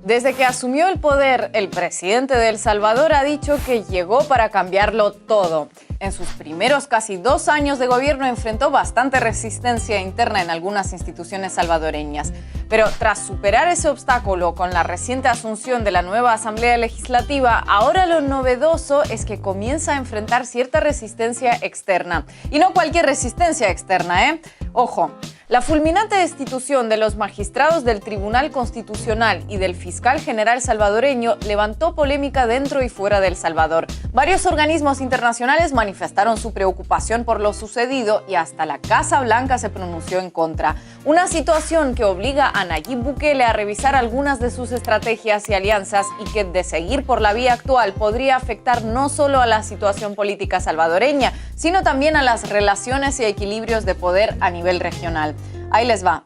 Desde que asumió el poder, el presidente de El Salvador ha dicho que llegó para cambiarlo todo. En sus primeros casi 2 años de gobierno enfrentó bastante resistencia interna en algunas instituciones salvadoreñas. Pero tras superar ese obstáculo con la reciente asunción de la nueva Asamblea Legislativa, ahora lo novedoso es que comienza a enfrentar cierta resistencia externa. Y no cualquier resistencia externa, ¿eh? Ojo. La fulminante destitución de los magistrados del Tribunal Constitucional y del fiscal general salvadoreño levantó polémica dentro y fuera de El Salvador. Varios organismos internacionales manifestaron su preocupación por lo sucedido y hasta la Casa Blanca se pronunció en contra. Una situación que obliga a Nayib Bukele a revisar algunas de sus estrategias y alianzas y que, de seguir por la vía actual, podría afectar no solo a la situación política salvadoreña, sino también a las relaciones y equilibrios de poder a nivel regional. Ahí les va.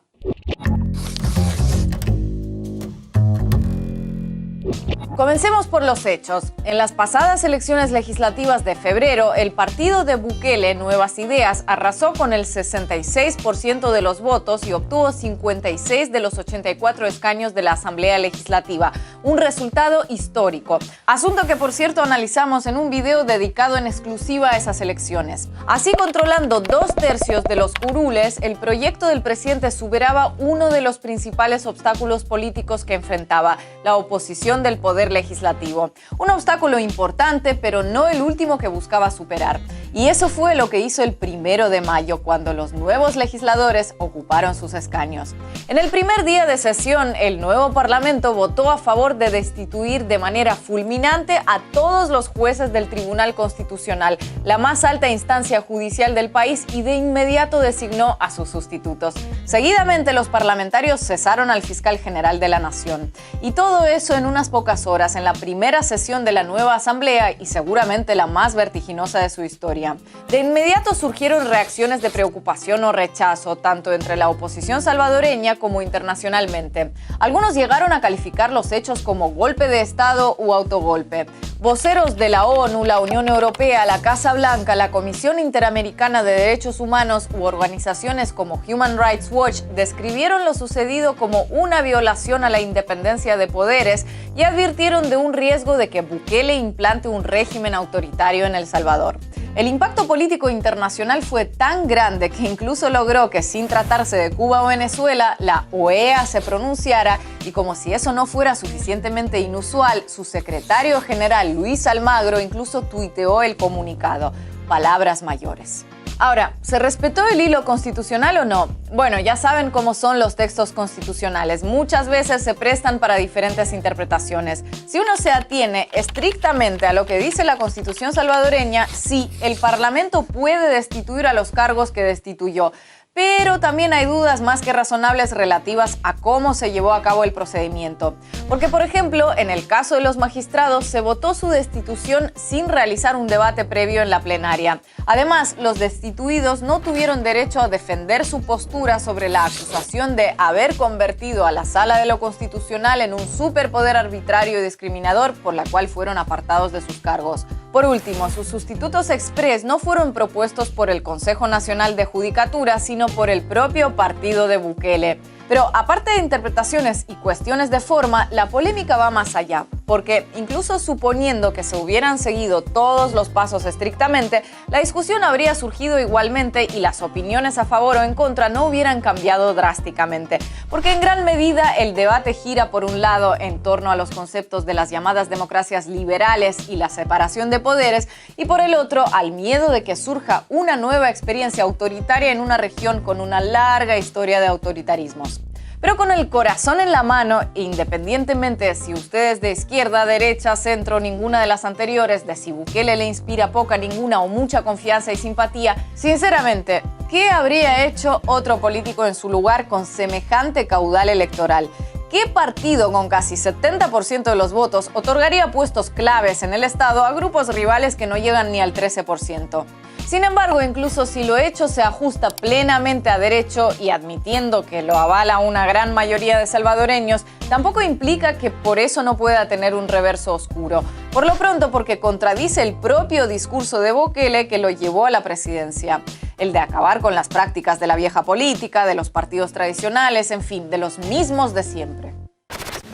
Comencemos por los hechos. En las pasadas elecciones legislativas de febrero, el partido de Bukele, Nuevas Ideas, arrasó con el 66% de los votos y obtuvo 56 de los 84 escaños de la Asamblea Legislativa. Un resultado histórico. Asunto que, por cierto, analizamos en un video dedicado en exclusiva a esas elecciones. Así, controlando 2/3 de los curules, el proyecto del presidente superaba uno de los principales obstáculos políticos que enfrentaba, la oposición del poder legislativo. Un obstáculo importante, pero no el último que buscaba superar. Y eso fue lo que hizo el 1 de mayo, cuando los nuevos legisladores ocuparon sus escaños. En el primer día de sesión, el nuevo Parlamento votó a favor de destituir de manera fulminante a todos los jueces del Tribunal Constitucional, la más alta instancia judicial del país, y de inmediato designó a sus sustitutos. Seguidamente, los parlamentarios cesaron al fiscal general de la Nación. Y todo eso en unas pocas horas, en la primera sesión de la nueva Asamblea y seguramente la más vertiginosa de su historia. De inmediato surgieron reacciones de preocupación o rechazo, tanto entre la oposición salvadoreña como internacionalmente. Algunos llegaron a calificar los hechos como golpe de Estado u autogolpe. Voceros de la ONU, la Unión Europea, la Casa Blanca, la Comisión Interamericana de Derechos Humanos u organizaciones como Human Rights Watch describieron lo sucedido como una violación a la independencia de poderes y advirtieron de un riesgo de que Bukele implante un régimen autoritario en El Salvador. El impacto político internacional fue tan grande que incluso logró que, sin tratarse de Cuba o Venezuela, la OEA se pronunciara, y como si eso no fuera suficientemente inusual, su secretario general Luis Almagro incluso tuiteó el comunicado. Palabras mayores. Ahora, ¿se respetó el hilo constitucional o no? Bueno, ya saben cómo son los textos constitucionales. Muchas veces se prestan para diferentes interpretaciones. Si uno se atiene estrictamente a lo que dice la Constitución salvadoreña, sí, el Parlamento puede destituir a los cargos que destituyó. Pero también hay dudas más que razonables relativas a cómo se llevó a cabo el procedimiento. Porque, por ejemplo, en el caso de los magistrados, se votó su destitución sin realizar un debate previo en la plenaria. Además, los destituidos no tuvieron derecho a defender su postura sobre la acusación de haber convertido a la Sala de lo Constitucional en un superpoder arbitrario y discriminador, por la cual fueron apartados de sus cargos. Por último, sus sustitutos express no fueron propuestos por el Consejo Nacional de Judicatura, sino por el propio partido de Bukele. Pero aparte de interpretaciones y cuestiones de forma, la polémica va más allá, porque incluso suponiendo que se hubieran seguido todos los pasos estrictamente, la discusión habría surgido igualmente y las opiniones a favor o en contra no hubieran cambiado drásticamente, porque en gran medida el debate gira por un lado en torno a los conceptos de las llamadas democracias liberales y la separación de poderes, y por el otro al miedo de que surja una nueva experiencia autoritaria en una región con una larga historia de autoritarismos. Pero con el corazón en la mano, independientemente de si usted es de izquierda, derecha, centro, ninguna de las anteriores, de si Bukele le inspira poca, ninguna o mucha confianza y simpatía, sinceramente, ¿qué habría hecho otro político en su lugar con semejante caudal electoral? ¿Qué partido con casi 70% de los votos otorgaría puestos claves en el Estado a grupos rivales que no llegan ni al 13%? Sin embargo, incluso si lo hecho se ajusta plenamente a derecho y admitiendo que lo avala una gran mayoría de salvadoreños, tampoco implica que por eso no pueda tener un reverso oscuro. Por lo pronto, porque contradice el propio discurso de Bukele que lo llevó a la presidencia. El de acabar con las prácticas de la vieja política, de los partidos tradicionales, en fin, de los mismos de siempre.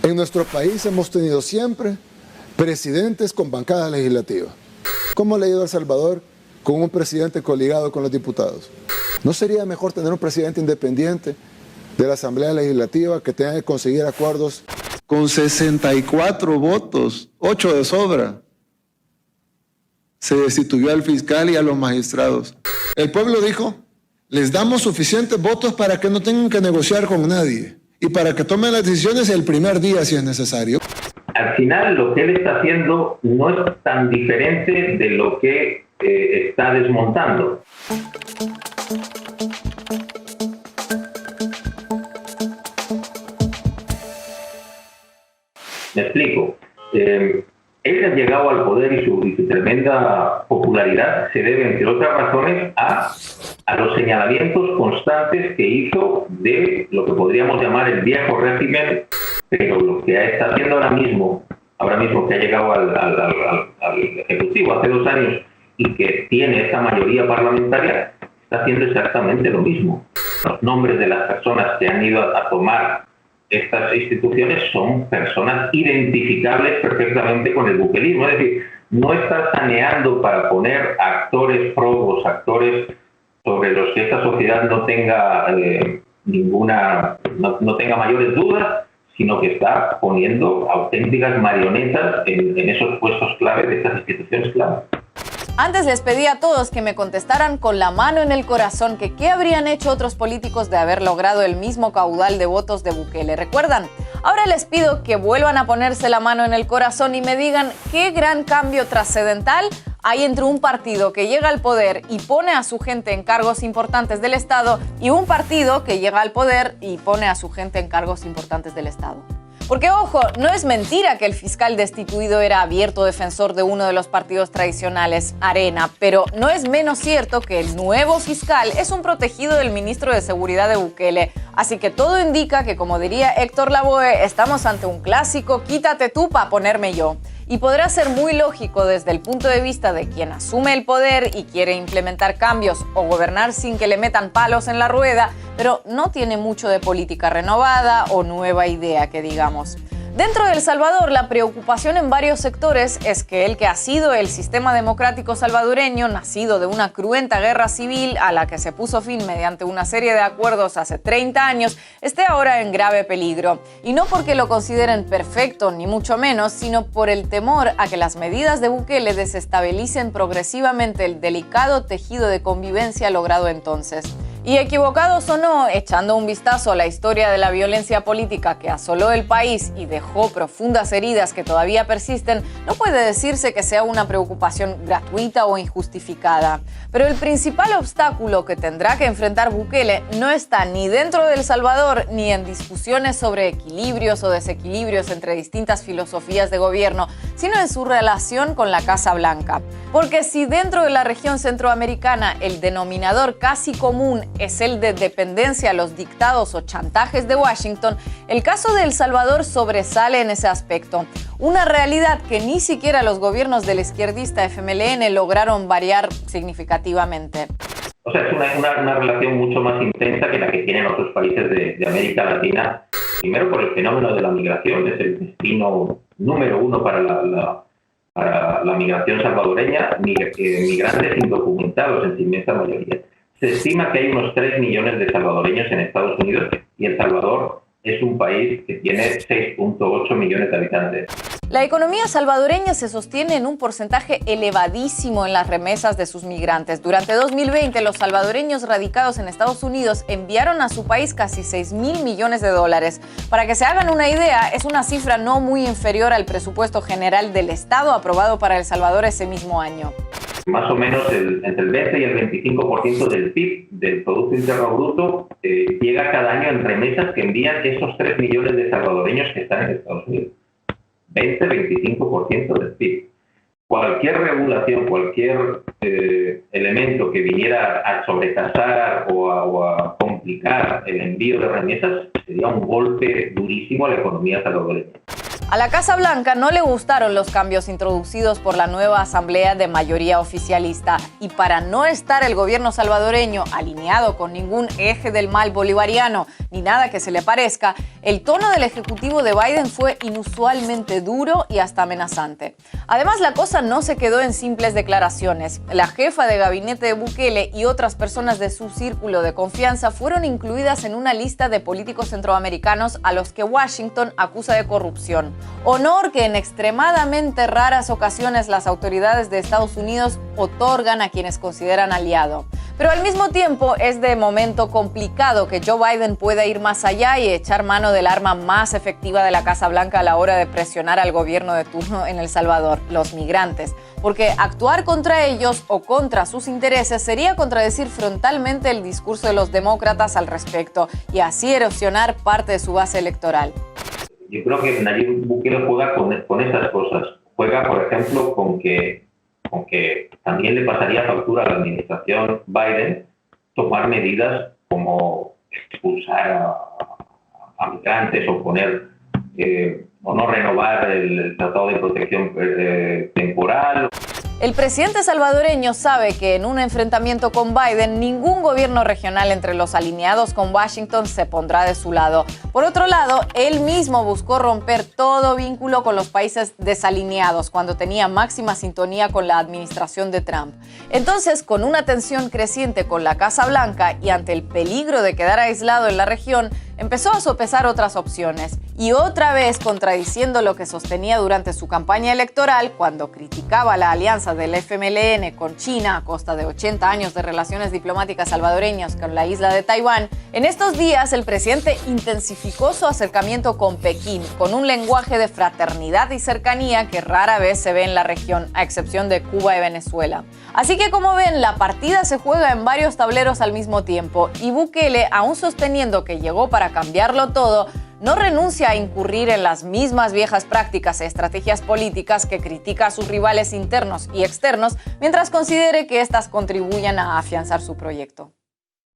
En nuestro país hemos tenido siempre presidentes con bancada legislativa. ¿Cómo le ha ido a El Salvador con un presidente coligado con los diputados? ¿No sería mejor tener un presidente independiente de la Asamblea Legislativa que tenga que conseguir acuerdos? Con 64 votos, 8 de sobra, se destituyó al fiscal y a los magistrados. El pueblo dijo, les damos suficientes votos para que no tengan que negociar con nadie y para que tomen las decisiones el primer día si es necesario. Al final, lo que él está haciendo no es tan diferente de lo que está desmontando. Me explico. Él ha llegado al poder y su tremenda popularidad se debe, entre otras razones, a los señalamientos constantes que hizo de lo que podríamos llamar el viejo régimen, pero lo que está haciendo ahora mismo que ha llegado al Ejecutivo hace 2 años y que tiene esta mayoría parlamentaria, está haciendo exactamente lo mismo. Los nombres de las personas que han ido a tomar estas instituciones son personas identificables perfectamente con el buquelismo. Es decir, no está saneando para poner actores probos, actores sobre los que esta sociedad no tenga no tenga mayores dudas, sino que está poniendo auténticas marionetas en esos puestos clave de estas instituciones clave. Antes les pedí a todos que me contestaran con la mano en el corazón que qué habrían hecho otros políticos de haber logrado el mismo caudal de votos de Bukele. ¿Recuerdan? Ahora les pido que vuelvan a ponerse la mano en el corazón y me digan qué gran cambio trascendental hay entre un partido que llega al poder y pone a su gente en cargos importantes del Estado y un partido que llega al poder y pone a su gente en cargos importantes del Estado. Porque, ojo, no es mentira que el fiscal destituido era abierto defensor de uno de los partidos tradicionales, Arena, pero no es menos cierto que el nuevo fiscal es un protegido del ministro de Seguridad de Bukele. Así que todo indica que, como diría Héctor Lavoe, estamos ante un clásico quítate tú pa' ponerme yo. Y podrá ser muy lógico desde el punto de vista de quien asume el poder y quiere implementar cambios o gobernar sin que le metan palos en la rueda, pero no tiene mucho de política renovada o nueva idea que digamos. Dentro de El Salvador, la preocupación en varios sectores es que el que ha sido el sistema democrático salvadoreño, nacido de una cruenta guerra civil a la que se puso fin mediante una serie de acuerdos hace 30 años, esté ahora en grave peligro. Y no porque lo consideren perfecto, ni mucho menos, sino por el temor a que las medidas de Bukele desestabilicen progresivamente el delicado tejido de convivencia logrado entonces. Y equivocados o no, echando un vistazo a la historia de la violencia política que asoló el país y dejó profundas heridas que todavía persisten, no puede decirse que sea una preocupación gratuita o injustificada. Pero el principal obstáculo que tendrá que enfrentar Bukele no está ni dentro de El Salvador ni en discusiones sobre equilibrios o desequilibrios entre distintas filosofías de gobierno, sino en su relación con la Casa Blanca. Porque si dentro de la región centroamericana el denominador casi común es el de dependencia a los dictados o chantajes de Washington, el caso de El Salvador sobresale en ese aspecto. Una realidad que ni siquiera los gobiernos del izquierdista FMLN lograron variar significativamente. O sea, es una relación mucho más intensa que la que tienen otros países de América Latina. Primero por el fenómeno de la migración, es el destino número uno para la migración salvadoreña, migrantes indocumentados en su inmensa mayoría. Se estima que hay unos 3 millones de salvadoreños en Estados Unidos y El Salvador es un país que tiene 6.8 millones de habitantes. La economía salvadoreña se sostiene en un porcentaje elevadísimo en las remesas de sus migrantes. Durante 2020, los salvadoreños radicados en Estados Unidos enviaron a su país casi $6.000 millones. Para que se hagan una idea, es una cifra no muy inferior al presupuesto general del Estado aprobado para El Salvador ese mismo año. Más o menos entre el 20 y el 25% del PIB, del Producto Interno Bruto, llega cada año en remesas que envían esos 3 millones de salvadoreños que están en Estados Unidos. 20-25% del PIB. Cualquier regulación, cualquier elemento que viniera a sobrepasar o a complicar el envío de remesas sería un golpe durísimo a la economía salvadoreña. A la Casa Blanca no le gustaron los cambios introducidos por la nueva asamblea de mayoría oficialista y para no estar el gobierno salvadoreño alineado con ningún eje del mal bolivariano ni nada que se le parezca, el tono del ejecutivo de Biden fue inusualmente duro y hasta amenazante. Además, la cosa no se quedó en simples declaraciones. La jefa de gabinete de Bukele y otras personas de su círculo de confianza fueron incluidas en una lista de políticos centroamericanos a los que Washington acusa de corrupción. Honor que en extremadamente raras ocasiones las autoridades de Estados Unidos otorgan a quienes consideran aliado. Pero al mismo tiempo es de momento complicado que Joe Biden pueda ir más allá y echar mano del arma más efectiva de la Casa Blanca a la hora de presionar al gobierno de turno en El Salvador, los migrantes. Porque actuar contra ellos o contra sus intereses sería contradecir frontalmente el discurso de los demócratas al respecto y así erosionar parte de su base electoral. Yo creo que Nayib Bukele juega con estas cosas. Juega, por ejemplo, con que también le pasaría factura a la administración Biden tomar medidas como expulsar a migrantes o poner o no renovar el Tratado de Protección Temporal. El presidente salvadoreño sabe que en un enfrentamiento con Biden, ningún gobierno regional entre los alineados con Washington se pondrá de su lado. Por otro lado, él mismo buscó romper todo vínculo con los países desalineados cuando tenía máxima sintonía con la administración de Trump. Entonces, con una tensión creciente con la Casa Blanca y ante el peligro de quedar aislado en la región, empezó a sopesar otras opciones y otra vez contradiciendo lo que sostenía durante su campaña electoral cuando criticaba la alianza del FMLN con China a costa de 80 años de relaciones diplomáticas salvadoreñas con la isla de Taiwán. En estos días el presidente intensificó su acercamiento con Pekín con un lenguaje de fraternidad y cercanía que rara vez se ve en la región, a excepción de Cuba y Venezuela. Así que como ven, la partida se juega en varios tableros al mismo tiempo y Bukele, aún sosteniendo que llegó para cambiarlo todo, no renuncia a incurrir en las mismas viejas prácticas y estrategias políticas que critica a sus rivales internos y externos mientras considere que éstas contribuyan a afianzar su proyecto.